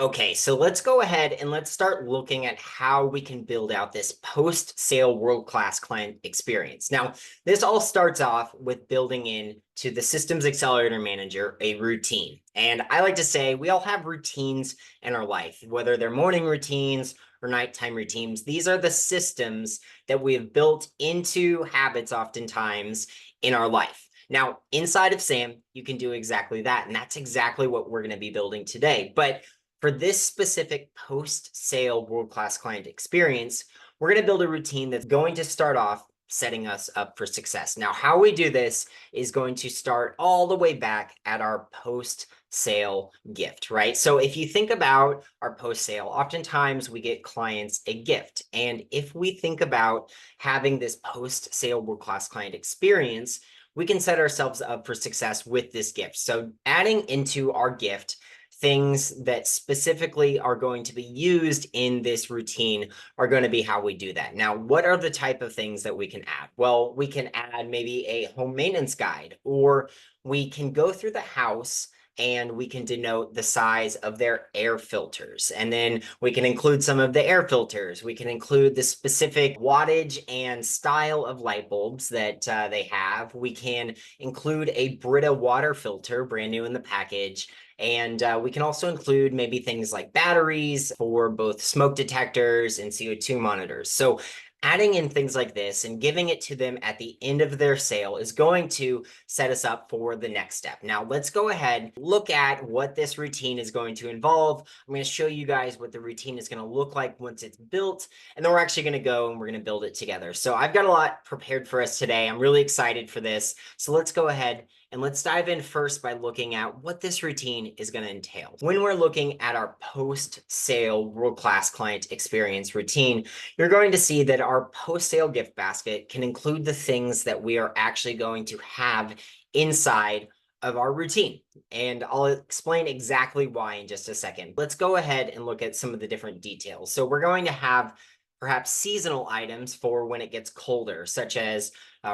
Okay, so let's go ahead and let's start looking at how we can build out this post-sale world-class client experience. Now, this all starts off with building in to the Systems Accelerator Manager a routine. And I like to say we all have routines in our life, whether they're morning routines or nighttime routines. These are the systems that we have built into habits oftentimes in our life. Now, inside of SAM, you can do exactly that. And that's exactly what we're going to be building today. But for this specific post-sale world-class client experience, we're going to build a routine that's going to start off setting us up for success. Now, how we do this is going to start all the way back at our post-sale gift, right? So if you think about our post-sale, oftentimes we get clients a gift. And if we think about having this post-sale world-class client experience, we can set ourselves up for success with this gift. So adding into our gift things that specifically are going to be used in this routine are going to be how we do that. Now, what are the type of things that we can add? Well, we can add maybe a home maintenance guide, or we can go through the house and we can denote the size of their air filters. And then we can include some of the air filters. We can include the specific wattage and style of light bulbs that they have. We can include a Brita water filter, brand new in the package. And we can also include maybe things like batteries for both smoke detectors and CO2 monitors. So adding in things like this and giving it to them at the end of their sale is going to set us up for the next step. Now, let's go ahead and look at what this routine is going to involve. I'm going to show you guys what the routine is going to look like once it's built, and then we're actually going to go and we're going to build it together. So I've got a lot prepared for us today. I'm really excited for this. So let's go ahead and let's dive in first by looking at what this routine is going to entail. When we're looking at our post-sale world-class client experience routine, you're going to see that our post-sale gift basket can include the things that we are actually going to have inside of our routine. And I'll explain exactly why in just a second. Let's go ahead and look at some of the different details. So we're going to have perhaps seasonal items for when it gets colder, such as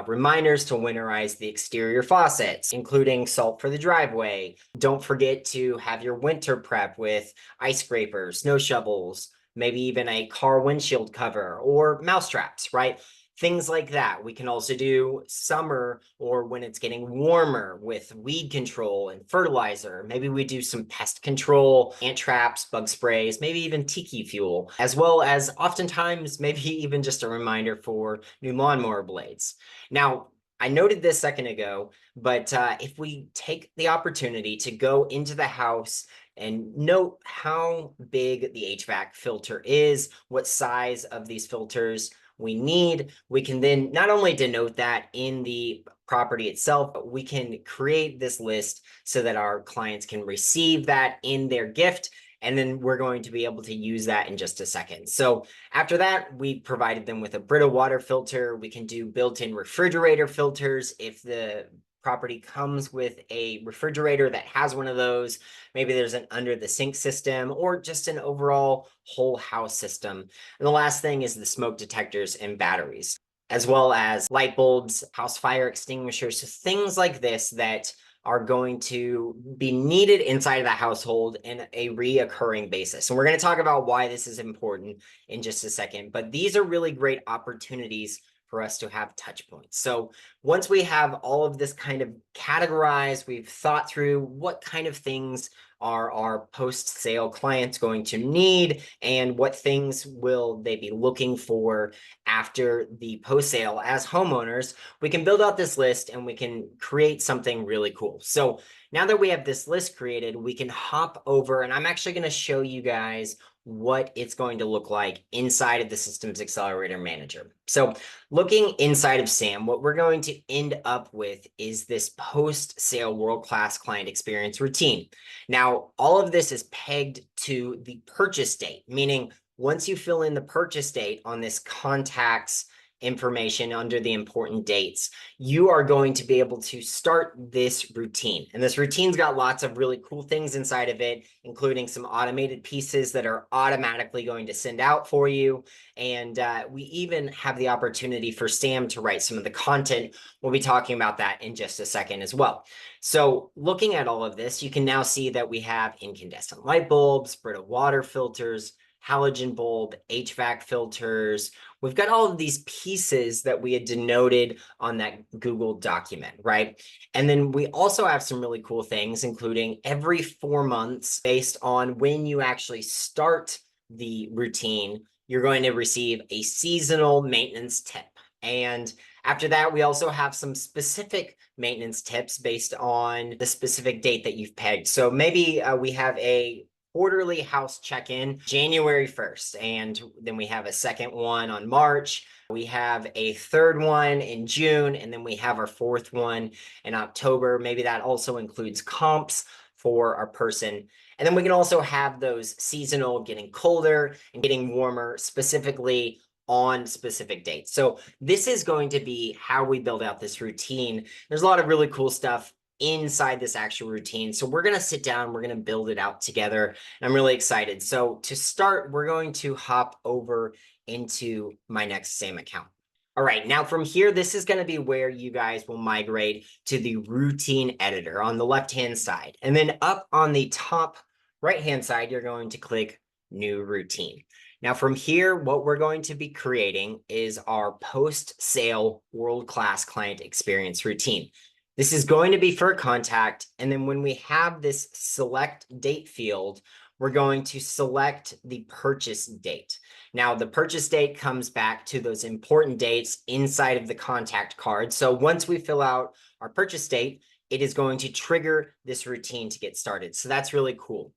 reminders to winterize the exterior faucets, including salt for the driveway. Don't forget to have your winter prep with ice scrapers, snow shovels, maybe even a car windshield cover or mouse traps, right? Things like that. We can also do summer or when it's getting warmer with weed control and fertilizer. Maybe we do some pest control, ant traps, bug sprays, maybe even tiki fuel, as well as oftentimes maybe even just a reminder for new lawnmower blades. Now, I noted this a second ago, but if we take the opportunity to go into the house and note how big the HVAC filter is, what size of these filters we need, we can then not only denote that in the property itself, but we can create this list so that our clients can receive that in their gift. And then we're going to be able to use that in just a second. So after that, we provided them with a Brita water filter. We can do built-in refrigerator filters if the property comes with a refrigerator that has one of those. Maybe there's an under the sink system or just an overall whole house system. And the last thing is the smoke detectors and batteries, as well as light bulbs, house fire extinguishers, so things like this that are going to be needed inside of the household in a reoccurring basis. And we're going to talk about why this is important in just a second, but these are really great opportunities for us to have touch points. So once we have all of this kind of categorized, we've thought through what kind of things are our post-sale clients going to need and what things will they be looking for after the post-sale as homeowners, we can build out this list and we can create something really cool. So now that we have this list created, we can hop over and I'm actually going to show you guys what it's going to look like inside of the Systems Accelerator Manager. So looking inside of SAM, what we're going to end up with is this post-sale world-class client experience routine. Now, all of this is pegged to the purchase date, meaning once you fill in the purchase date on this contacts information under the important dates, you are going to be able to start this routine. And this routine's got lots of really cool things inside of it, including some automated pieces that are automatically going to send out for you. And we even have the opportunity for Sam to write some of the content. We'll be talking about that in just a second as well. So looking at all of this, you can now see that we have incandescent light bulbs, Brita water filters, halogen bulb, HVAC filters. We've got all of these pieces that we had denoted on that Google document, right? And then we also have some really cool things, including every 4 months, based on when you actually start the routine, you're going to receive a seasonal maintenance tip. And after that, we also have some specific maintenance tips based on the specific date that you've pegged. So maybe we have a quarterly house check-in January 1st, and then we have a second one on March. We have a third one in June, and then we have our fourth one in October. Maybe that also includes comps for our person. And then we can also have those seasonal, getting colder and getting warmer, specifically on specific dates. So this is going to be how we build out this routine. There's a lot of really cool stuff inside this actual routine. So we're going to sit down, we're going to build it out together. And I'm really excited. So to start, we're going to hop over into my Next Sam account. All right, now from here, this is going to be where you guys will migrate to the routine editor on the left-hand side. And then up on the top right-hand side, you're going to click New Routine. Now from here, what we're going to be creating is our post-sale world-class client experience routine. This is going to be for a contact. And then when we have this select date field, we're going to select the purchase date. Now, the purchase date comes back to those important dates inside of the contact card. So once we fill out our purchase date, it is going to trigger this routine to get started. So that's really cool.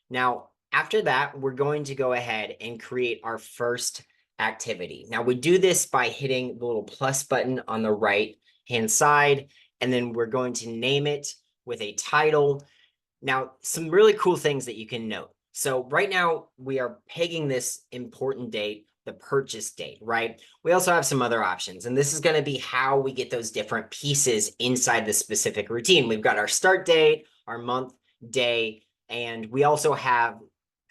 Now, after that, we're going to go ahead and create our first activity. Now, we do this by hitting the little plus button on the right-hand side, and then we're going to name it with a title. Now, some really cool things that you can note. So right now, we are pegging this important date, the purchase date, right? We also have some other options, and this is going to be how we get those different pieces inside the specific routine. We've got our start date, our month, day, and we also have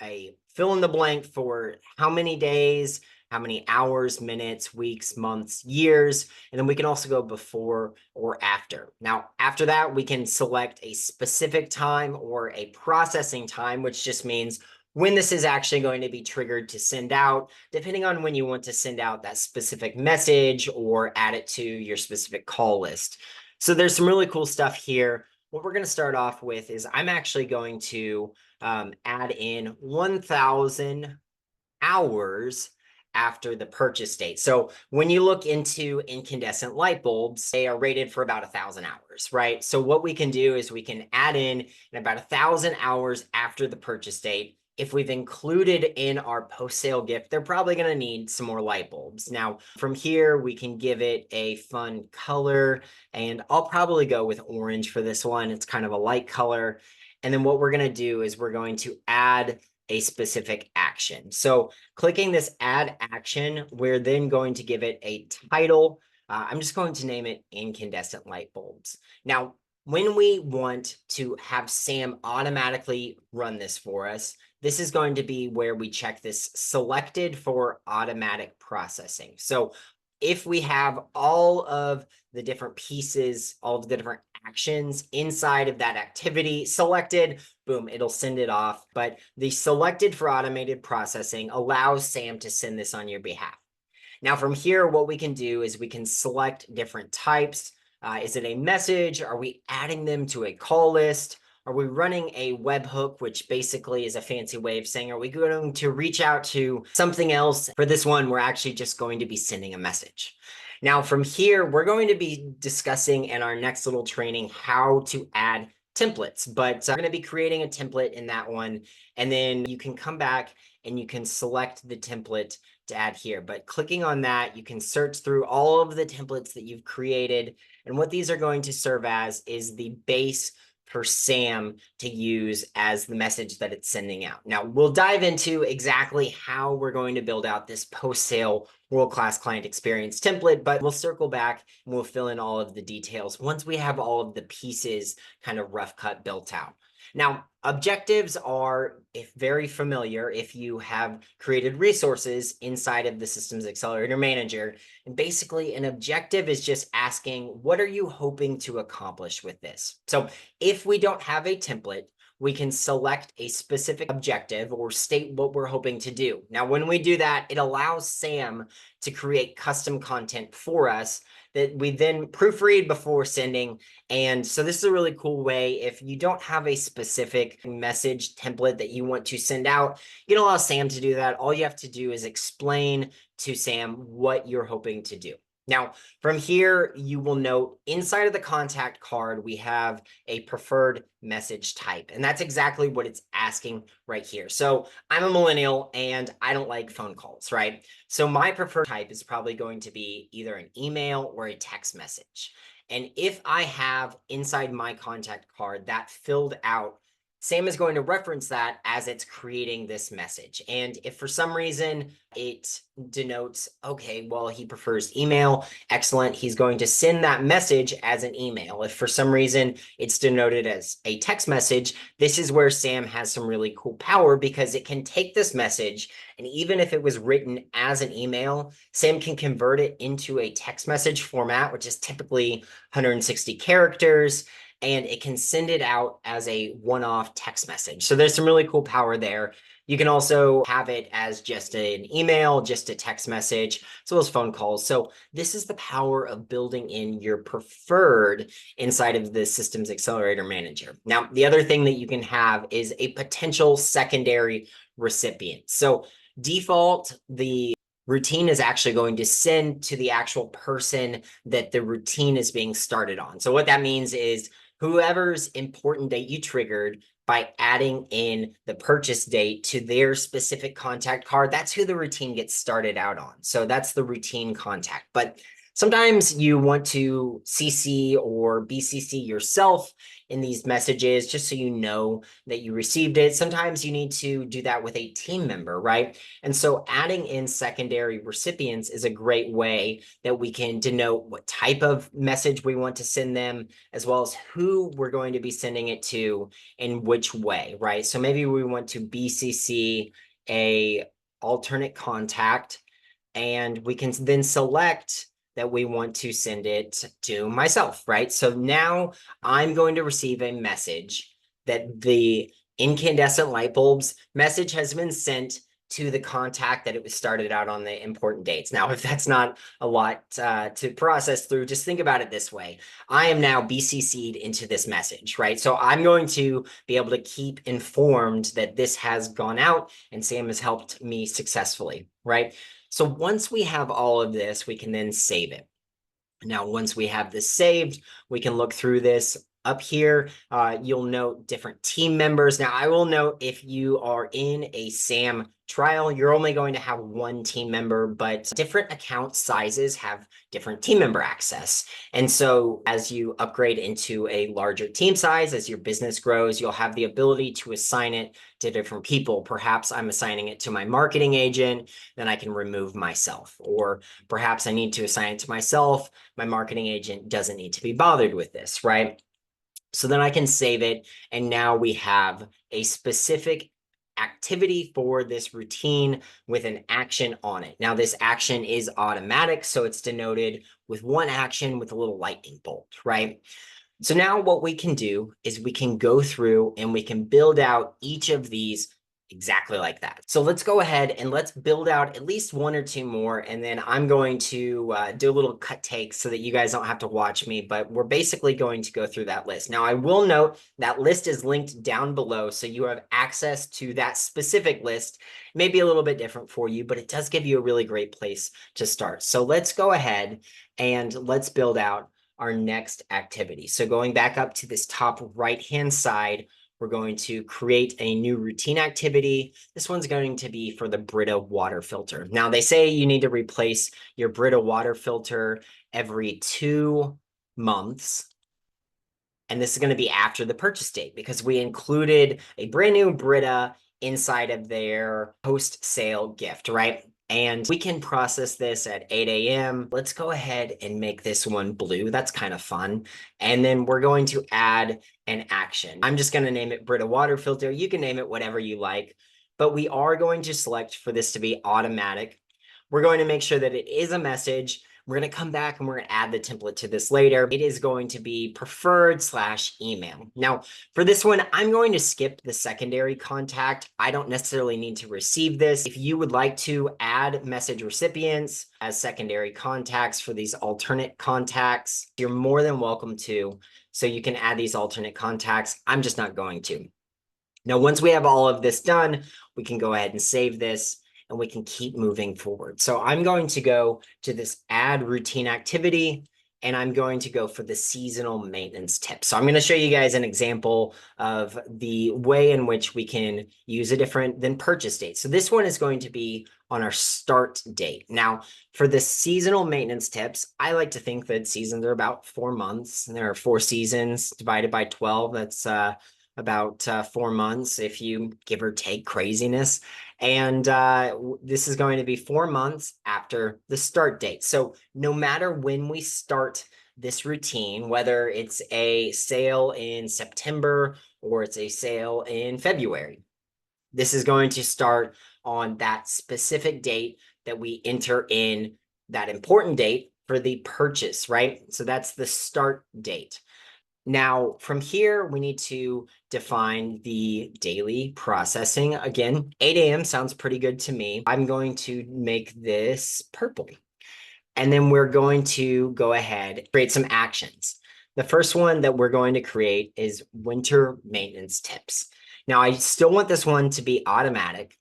a fill in the blank for how many days, how many hours, minutes, weeks, months, years, and then we can also go before or after. Now, after that, we can select a specific time or a processing time, which just means when this is actually going to be triggered to send out, depending on when you want to send out that specific message or add it to your specific call list. So there's some really cool stuff here. What we're going to start off with is I'm actually going to add in 1,000 hours after the purchase date. So when you look into incandescent light bulbs, they are rated for about 1,000 hours, right? So what we can do is we can add in about 1,000 hours after the purchase date. If we've included in our post-sale gift, they're probably going to need some more light bulbs. Now, from here, we can give it a fun color, and I'll probably go with orange for this one. It's kind of a light color. And then what we're going to do is we're going to add a specific action. So clicking this add action, we're then going to give it a title. I'm just going to name it incandescent light bulbs. Now, when we want to have Sam automatically run this for us, this is going to be where we check this selected for automatic processing. So if we have all of the different pieces, all of the different actions inside of that activity selected, boom, it'll send it off. But the selected for automated processing allows Sam to send this on your behalf. Now from here, what we can do is we can select different types. Is it a message? Are we adding them to a call list? Are we running a webhook, which basically is a fancy way of saying, are we going to reach out to something else? For this one, we're actually just going to be sending a message. Now, from here, we're going to be discussing in our next little training how to add templates, but I'm going to be creating a template in that one. And then you can come back and you can select the template to add here. But clicking on that, you can search through all of the templates that you've created. And what these are going to serve as is the base for Sam to use as the message that it's sending out. Now, we'll dive into exactly how we're going to build out this post-sale world-class client experience template, but we'll circle back and we'll fill in all of the details once we have all of the pieces kind of rough cut built out. Now, objectives are very familiar if you have created resources inside of the Systems Accelerator Manager. And basically, an objective is just asking, what are you hoping to accomplish with this? So if we don't have a template, we can select a specific objective or state what we're hoping to do. Now, when we do that, it allows Sam to create custom content for us that we then proofread before sending. And so this is a really cool way. If you don't have a specific message template that you want to send out, you can allow Sam to do that. All you have to do is explain to Sam what you're hoping to do. Now, from here, you will note inside of the contact card, we have a preferred message type, and that's exactly what it's asking right here. So I'm a millennial and I don't like phone calls, right? So my preferred type is probably going to be either an email or a text message. And if I have inside my contact card that filled out, Sam is going to reference that as it's creating this message. And if for some reason it denotes, okay, well, he prefers email, excellent, he's going to send that message as an email. If for some reason it's denoted as a text message, this is where Sam has some really cool power because it can take this message, and even if it was written as an email, Sam can convert it into a text message format, which is typically 160 characters. And it can send it out as a one-off text message. So there's some really cool power there. You can also have it as just an email, just a text message, as well as phone calls. So this is the power of building in your preferred inside of the Systems Accelerator Manager. Now, the other thing that you can have is a potential secondary recipient. So default, the routine is actually going to send to the actual person that the routine is being started on. So what that means is whoever's important date you triggered by adding in the purchase date to their specific contact card, that's who the routine gets started out on. So that's the routine contact. But sometimes you want to CC or BCC yourself in these messages just so you know that you received it. Sometimes you need to do that with a team member, right? And so adding in secondary recipients is a great way that we can denote what type of message we want to send them, as well as who we're going to be sending it to in which way, right? So maybe we want to BCC a alternate contact, and we can then select that we want to send it to myself, right? So now I'm going to receive a message that the incandescent light bulbs message has been sent to the contact that it was started out on the important dates. Now, if that's not a lot to process through, just think about it this way. I am now BCC'd into this message, right? So I'm going to be able to keep informed that this has gone out and Sam has helped me successfully, right? So once we have all of this, we can then save it. Now, once we have this saved, we can look through this. Up here, you'll note different team members. Now, I will note if you are in a SAM trial, you're only going to have one team member, but different account sizes have different team member access. And so as you upgrade into a larger team size, as your business grows, you'll have the ability to assign it to different people. Perhaps I'm assigning it to my marketing agent, then I can remove myself. Or perhaps I need to assign it to myself. My marketing agent doesn't need to be bothered with this, right? So then I can save it. And now we have a specific activity for this routine with an action on it. Now this action is automatic, so it's denoted with one action with a little lightning bolt, right? So now what we can do is we can go through and we can build out each of these exactly like that. So let's go ahead and let's build out at least one or two more, and then I'm going to do a little cut take so that you guys don't have to watch me, but we're basically going to go through that list. Now, I will note that list is linked down below, so you have access to that specific list. It may be a little bit different for you, but it does give you a really great place to start. So let's go ahead and let's build out our next activity. So going back up to this top right-hand side, we're going to create a new routine activity. This one's going to be for the Brita water filter. Now, they say you need to replace your Brita water filter every 2 months. And this is going to be after the purchase date because we included a brand new Brita inside of their post-sale gift, right? And we can process this at 8 a.m. Let's go ahead and make this one blue. That's kind of fun. And then we're going to add an action. I'm just going to name it Brita water filter. You can name it whatever you like, but we are going to select for this to be automatic. We're going to make sure that it is a message. We're going to come back and we're going to add the template to this later. It is going to be preferred/email. Now, for this one, I'm going to skip the secondary contact. I don't necessarily need to receive this. If you would like to add message recipients as secondary contacts for these alternate contacts, you're more than welcome to. So you can add these alternate contacts. I'm just not going to. Now, once we have all of this done, we can go ahead and save this and we can keep moving forward. So I'm going to go to this add routine activity and I'm going to go for the seasonal maintenance tip. So I'm going to show you guys an example of the way in which we can use a different than purchase date. So this one is going to be on our start date. Now, for the seasonal maintenance tips, I like to think that seasons are about 4 months. And there are 4 seasons divided by 12. That's about 4 months if you give or take craziness. And this is going to be 4 months after the start date. So no matter when we start this routine, whether it's a sale in September or it's a sale in February, this is going to start on that specific date that we enter in that important date for the purchase, right? So that's the start date. Now, from here, we need to define the daily processing. Again, 8 a.m. sounds pretty good to me. I'm going to make this purple. And then we're going to go ahead and create some actions. The first one that we're going to create is winter maintenance tips. Now, I still want this one to be automatic,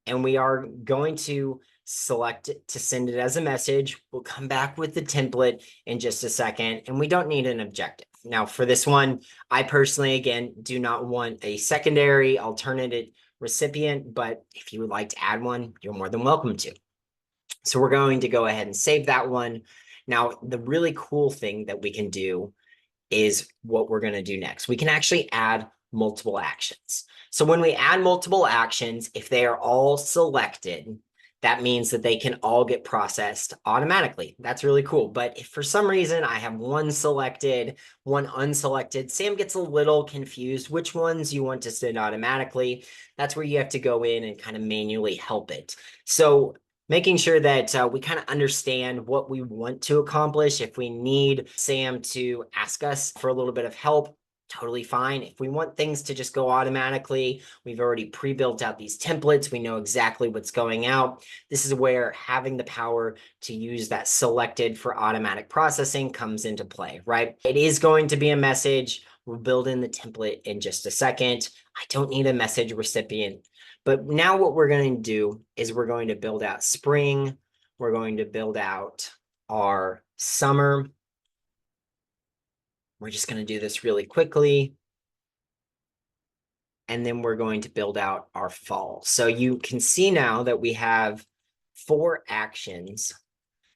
and we are going to select it to send it as a message. We'll come back with the template in just a second, and we don't need an objective. Now, for this one, I personally, again, do not want a secondary alternative recipient, but if you would like to add one, you're more than welcome to. So we're going to go ahead and save that one. Now, the really cool thing that we can do is what we're going to do next. We can actually add multiple actions. So when we add multiple actions, if they are all selected, that means that they can all get processed automatically. That's really cool. But if for some reason I have one selected, one unselected, Sam gets a little confused which ones you want to send automatically. That's where you have to go in and kind of manually help it. So making sure that we kind of understand what we want to accomplish. If we need Sam to ask us for a little bit of help, totally fine. If we want things to just go automatically, we've already pre-built out these templates. We know exactly what's going out. This is where having the power to use that selected for automatic processing comes into play, right? It is going to be a message. We'll build in the template in just a second. I don't need a message recipient. But now what we're going to do is we're going to build out spring. We're going to build out our summer. We're just going to do this really quickly. And then we're going to build out our fall. So you can see now that we have 4 actions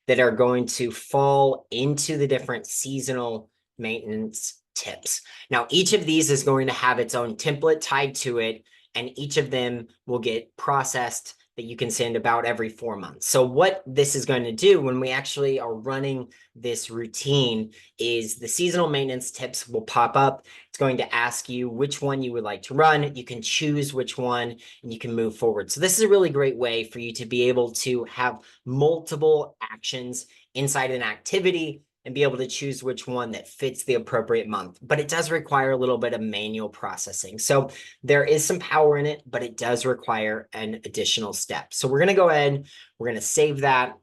that are going to fall into the different seasonal maintenance tips. Now, each of these is going to have its own template tied to it, and each of them will get processed that you can send about every 4 months. So what this is going to do when we actually are running this routine is the seasonal maintenance tips will pop up. It's going to ask you which one you would like to run. You can choose which one and you can move forward. So this is a really great way for you to be able to have multiple actions inside an activity and be able to choose which one that fits the appropriate month. But it does require a little bit of manual processing. So there is some power in it, but it does require an additional step. So we're going to go ahead, we're going to save that,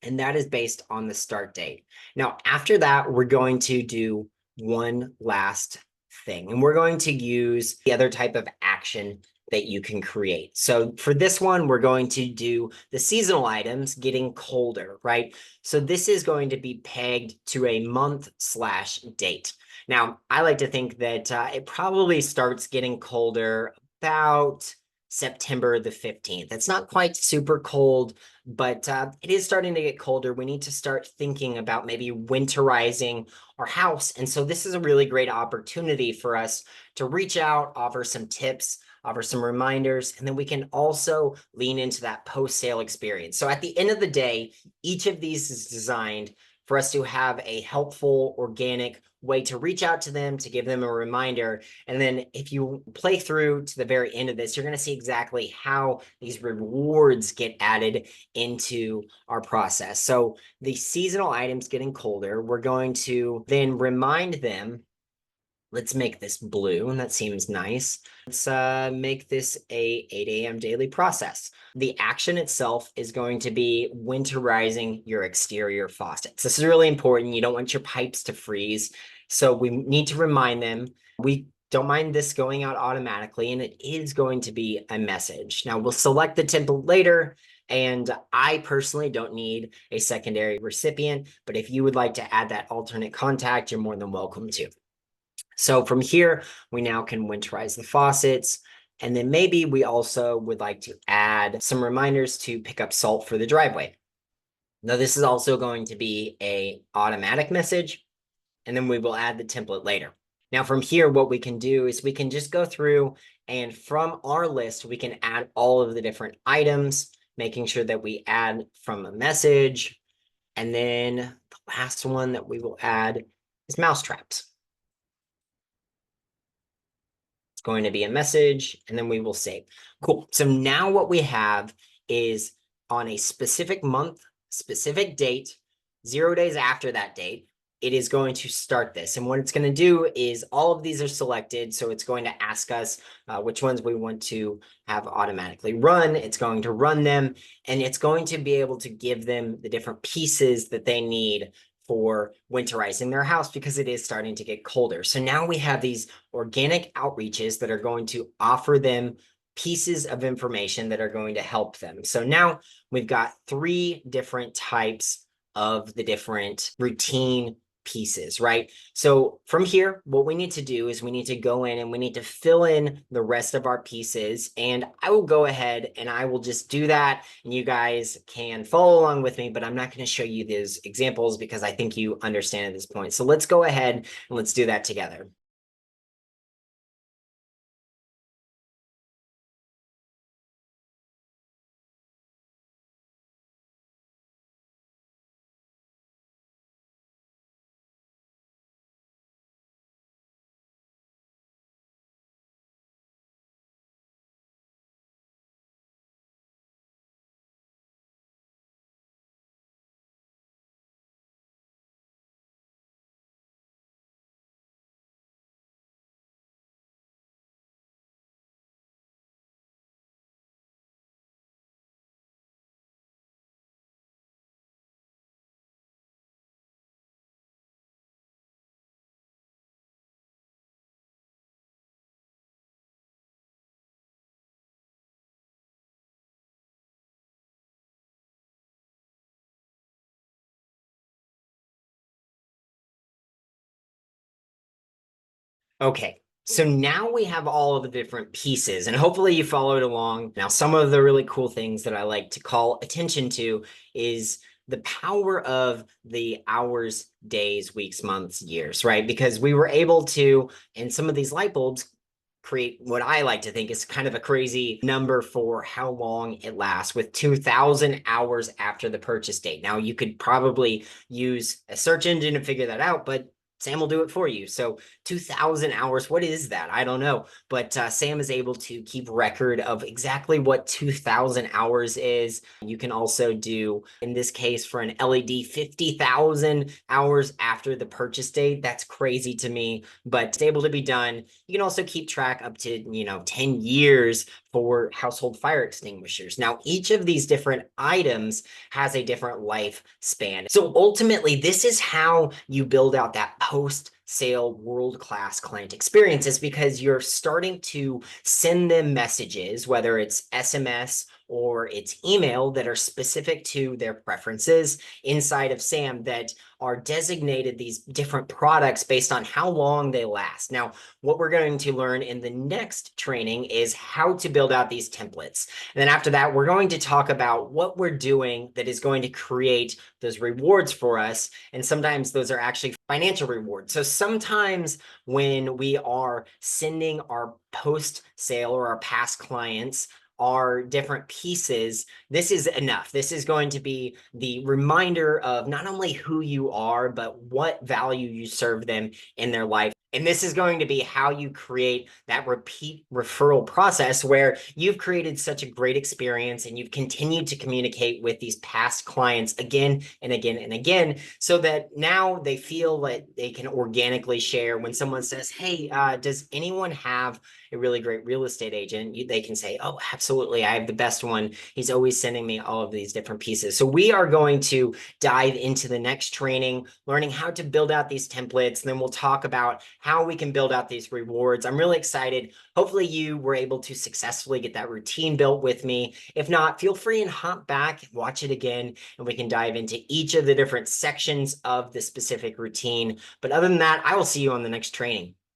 and that is based on the start date. Now, after that, we're going to do one last thing, and we're going to use the other type of action that you can create. So for this one, we're going to do the seasonal items getting colder, right? So this is going to be pegged to a month/date. Now, I like to think that it probably starts getting colder about September the 15th. It's not quite super cold, but it is starting to get colder. We need to start thinking about maybe winterizing our house. And so this is a really great opportunity for us to reach out, offer some tips, offer some reminders, and then we can also lean into that post-sale experience. So at the end of the day, each of these is designed for us to have a helpful, organic way to reach out to them, to give them a reminder. And then if you play through to the very end of this, you're going to see exactly how these rewards get added into our process. So the seasonal items getting colder, we're going to then remind them. Let's make this blue, and that seems nice. Let's make this a 8 a.m. daily process. The action itself is going to be winterizing your exterior faucets. This is really important. You don't want your pipes to freeze. So we need to remind them. We don't mind this going out automatically, and it is going to be a message. Now we'll select the template later, and I personally don't need a secondary recipient, but if you would like to add that alternate contact, you're more than welcome to. So from here, we now can winterize the faucets. And then maybe we also would like to add some reminders to pick up salt for the driveway. Now, this is also going to be an automatic message, and then we will add the template later. Now, from here, what we can do is we can just go through, and from our list, we can add all of the different items, making sure that we add from a message. And then the last one that we will add is mouse traps. It's going to be a message, and then we will save. Cool. So now what we have is on a specific month, specific date, 0 days after that date, it is going to start this. And what it's going to do is all of these are selected. So it's going to ask us which ones we want to have automatically run. It's going to run them, and it's going to be able to give them the different pieces that they need for winterizing their house because it is starting to get colder. So now we have these organic outreaches that are going to offer them pieces of information that are going to help them. So now we've got 3 different types of the different routine pieces, right? So from here, what we need to do is we need to go in and we need to fill in the rest of our pieces. And I will go ahead and I will just do that. And you guys can follow along with me, but I'm not going to show you these examples because I think you understand at this point. So let's go ahead and let's do that together. Okay, so now we have all of the different pieces, and hopefully you followed along. Now, some of the really cool things that I like to call attention to is the power of the hours, days, weeks, months, years, right? Because we were able to, in some of these light bulbs, create what I like to think is kind of a crazy number for how long it lasts with 2,000 hours after the purchase date. Now, you could probably use a search engine to figure that out, but Sam will do it for you. So 2,000 hours, what is that? I don't know. But Sam is able to keep record of exactly what 2,000 hours is. You can also do, in this case, for an LED, 50,000 hours after the purchase date. That's crazy to me, but it's able to be done. You can also keep track up to, 10 years for household fire extinguishers. Now, each of these different items has a different lifespan. So ultimately, this is how you build out that post-sale world-class client experiences because you're starting to send them messages, whether it's SMS or it's email that are specific to their preferences inside of SAM that are designated these different products based on how long they last. Now, what we're going to learn in the next training is how to build out these templates. And then after that, we're going to talk about what we're doing that is going to create those rewards for us. And sometimes those are actually financial rewards. So sometimes when we are sending our post-sale or our past clients are different pieces, this is enough. This is going to be the reminder of not only who you are, but what value you serve them in their life. And this is going to be how you create that repeat referral process where you've created such a great experience and you've continued to communicate with these past clients again and again and again, so that now they feel like they can organically share when someone says, hey, does anyone have a really great real estate agent? They can say, oh, absolutely, I have the best one. He's always sending me all of these different pieces. So we are going to dive into the next training, learning how to build out these templates. And then we'll talk about how we can build out these rewards. I'm really excited. Hopefully you were able to successfully get that routine built with me. If not, feel free and hop back, watch it again, and we can dive into each of the different sections of the specific routine. But other than that, I will see you on the next training.